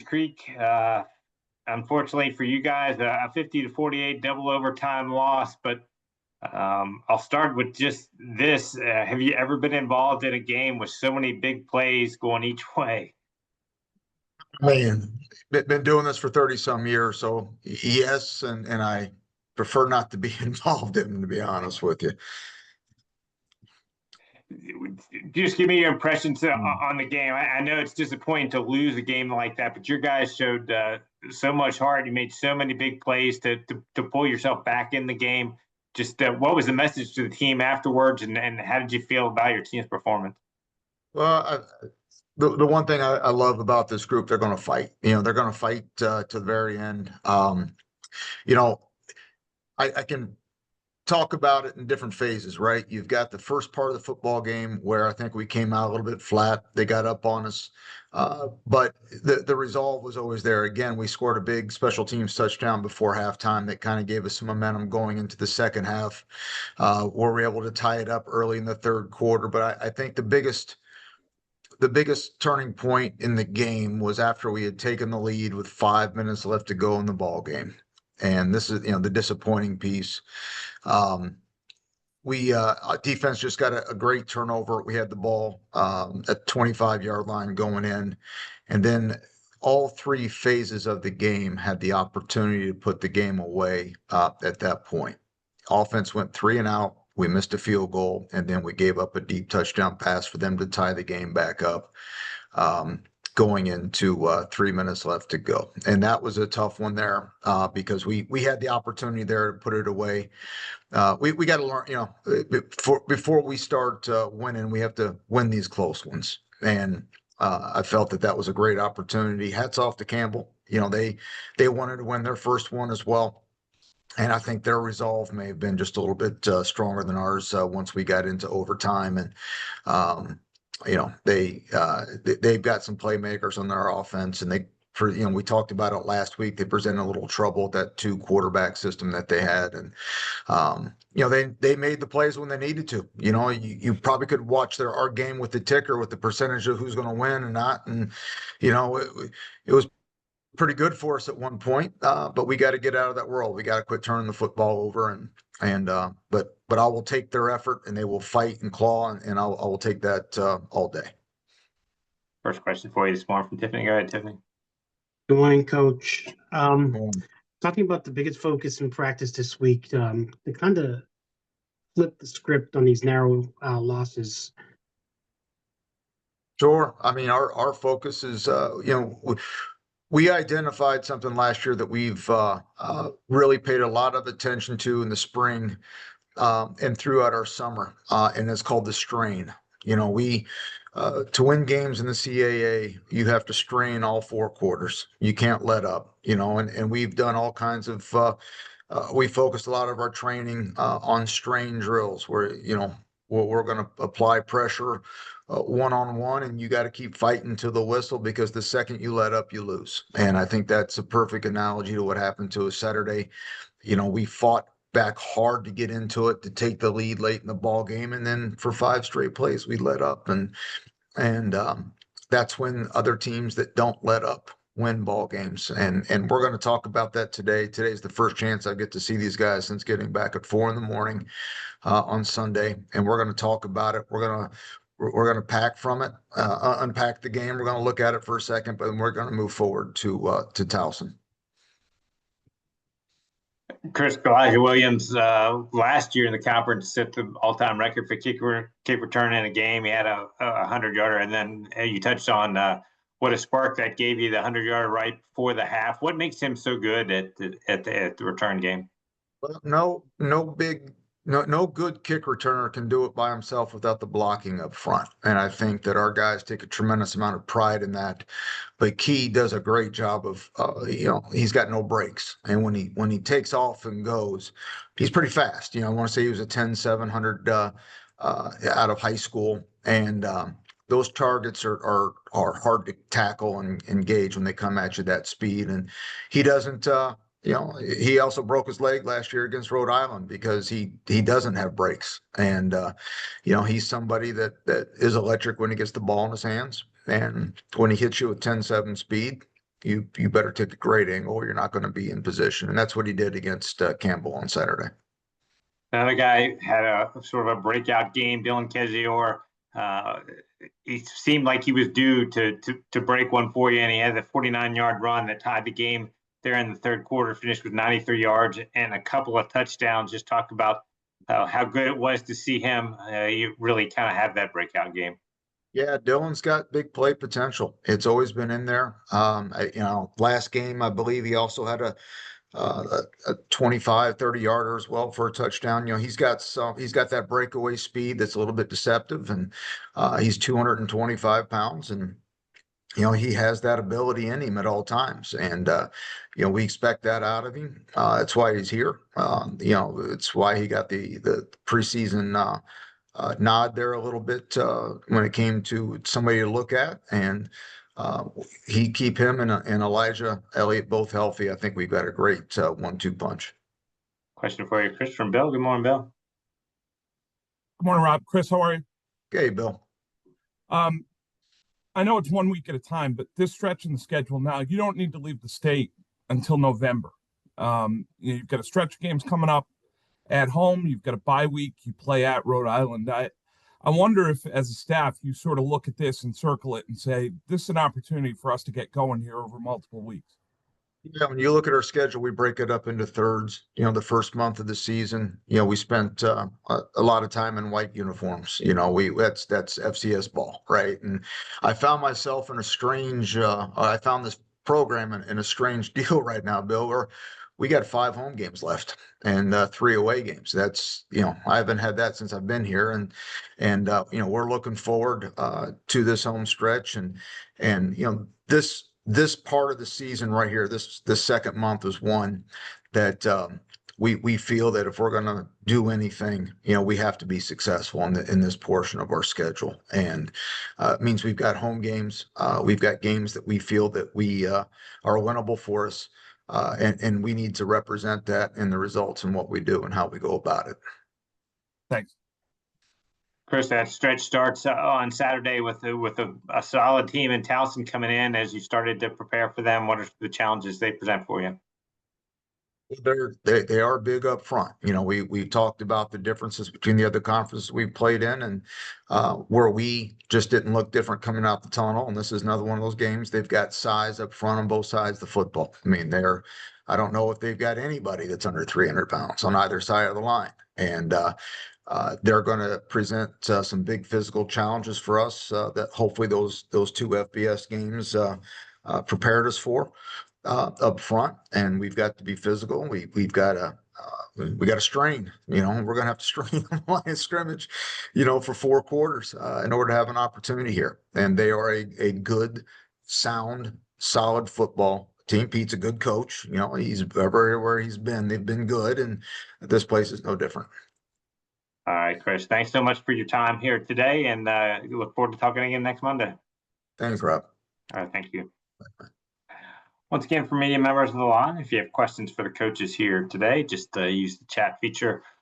Creek. Unfortunately for you guys, a 50-48 double overtime loss. But I'll start with just this. Have you ever been involved in a game with so many big plays going each way? Man, been doing this for 30 some years, so yes, and I prefer not to be involved in them, to be honest with you. Just give me your impressions Mm. on the game. I know it's disappointing to lose a game like that, but your guys showed so much heart. You made so many big plays to pull yourself back in the game. Just what was the message to the team afterwards, and how did you feel about your team's performance? Well, the one thing I love about this group, they're going to fight. They're going to fight to the very end. You know, I can talk about it in different phases, right? You've got the first part of the football game where I think we came out a little bit flat. They got up on us, but the resolve was always there. Again, we scored a big special teams touchdown before halftime that kind of gave us some momentum going into the second half, where we were able to tie it up early in the third quarter. But I think the biggest turning point in the game was after we had taken the lead with 5 minutes left to go in the ball game. And this is, the disappointing piece. Um, we defense just got a great turnover. We had the ball at 25-yard line going in, and then all three phases of the game had the opportunity to put the game away at that point. Offense went three and out. We missed a field goal, and then we gave up a deep touchdown pass for them to tie the game back up. Going into 3 minutes left to go. And that was a tough one there because we had the opportunity there to put it away. We got to learn, before we start winning, we have to win these close ones. And I felt that was a great opportunity. Hats off to Campbell. They wanted to win their first one as well. And I think their resolve may have been just a little bit stronger than ours once we got into overtime. And they've got some playmakers on their offense, and we talked about it last week. They presented a little trouble with that two quarterback system that they had, and they made the plays when they needed to. You probably could watch our game with the ticker with the percentage of who's going to win and not, and it was pretty good for us at one point, but we got to get out of that world. We got to quit turning the football over, but I will take their effort, and they will fight and claw, and I will take that all day. First question for you this morning from Tiffany. Go ahead, Tiffany. Good morning, Coach. Talking about the biggest focus in practice this week, to kind of flip the script on these narrow losses. Sure. I mean, our focus is, we identified something last year that we've really paid a lot of attention to in the spring and throughout our summer, and it's called the strain. To win games in the CAA, you have to strain all four quarters. You can't let up, and we've done all kinds of, we focused a lot of our training on strain drills where, we're going to apply pressure one-on-one, and you got to keep fighting to the whistle because the second you let up, you lose. And I think that's a perfect analogy to what happened to us Saturday. We fought back hard to get into it, to take the lead late in the ball game, and then for 5 straight plays we let up, and that's when other teams that don't let up win ball games, and we're going to talk about that today. Today's the first chance I get to see these guys since getting back at 4 a.m. On Sunday, and we're going to talk about it. We're going to pack from it, unpack the game. We're going to look at it for a second, but then we're going to move forward to Towson. Chris Elijah Williams last year in the conference set the all-time record for kick return in a game. He had a 100-yarder, and then you touched on what a spark that gave you, the 100-yarder right before the half. What makes him so good at the return game? Well, no good kick returner can do it by himself without the blocking up front. And I think that our guys take a tremendous amount of pride in that. But Key does a great job of, he's got no brakes. And when he takes off and goes, he's pretty fast. I want to say he was a 10-700 out of high school. And those targets are hard to tackle and engage when they come at you that speed. And he doesn't, he also broke his leg last year against Rhode Island because he doesn't have brakes. And, he's somebody that is electric when he gets the ball in his hands. And when he hits you with 10-7 speed, you better take a great angle or you're not going to be in position. And that's what he did against Campbell on Saturday. Another guy had a sort of a breakout game, Dylan Kezior. He seemed like he was due to break one for you, and he had a 49-yard run that tied the game there in the third quarter, finished with 93 yards and a couple of touchdowns. Just talk about how good it was to see him. You really kind of have that breakout game. Yeah, Dylan's got big play potential. It's always been in there. Last game, I believe he also had a 25, 30 yarder as well for a touchdown. He's got that breakaway speed that's a little bit deceptive, and he's 225 pounds, and he has that ability in him at all times. And we expect that out of him. That's why he's here. It's why he got the preseason nod there a little bit when it came to somebody to look at. And he keep him and Elijah Elliott both healthy. I think we've got a great 1-2 punch. Question for you, Chris from Bill. Good morning, Bill. Good morning, Rob. Chris, how are you? Okay, Bill. I know it's 1 week at a time, but this stretch in the schedule now, you don't need to leave the state until November. You've got a stretch of games coming up at home. You've got a bye week. You play at Rhode Island. I wonder if, as a staff, you sort of look at this and circle it and say, this is an opportunity for us to get going here over multiple weeks. Yeah, when you look at our schedule, we break it up into thirds. The first month of the season, we spent a lot of time in white uniforms. That's FCS ball, right? And I found myself in a strange. I found this program in a strange deal right now, Bill, where we got 5 home games left and 3 away games. That's I haven't had that since I've been here, and we're looking forward to this home stretch, and this part of the season right here, this second month is one that we feel that if we're going to do anything, we have to be successful in this portion of our schedule. And it means we've got home games. We've got games that we feel that we are winnable for us. And we need to represent that in the results and what we do and how we go about it. Thanks. Chris, that stretch starts on Saturday with a solid team in Towson coming in. As you started to prepare for them, what are the challenges they present for you? They are big up front. We talked about the differences between the other conferences we played in, and where we just didn't look different coming out the tunnel. And this is another one of those games. They've got size up front on both sides of the football. I mean, I don't know if they've got anybody that's under 300 pounds on either side of the line. And they're going to present some big physical challenges for us that hopefully those 2 FBS games prepared us for up front. And we've got to be physical. We've got to strain. We're going to have to strain the line of scrimmage, for 4 quarters in order to have an opportunity here. And they are a good, sound, solid football team. Pete's a good coach. He's everywhere he's been. They've been good, and this place is no different. All right, Chris, thanks so much for your time here today, and look forward to talking again next Monday. Thanks, Rob. All right, thank you. Once again, for media members of the line, if you have questions for the coaches here today, just use the chat feature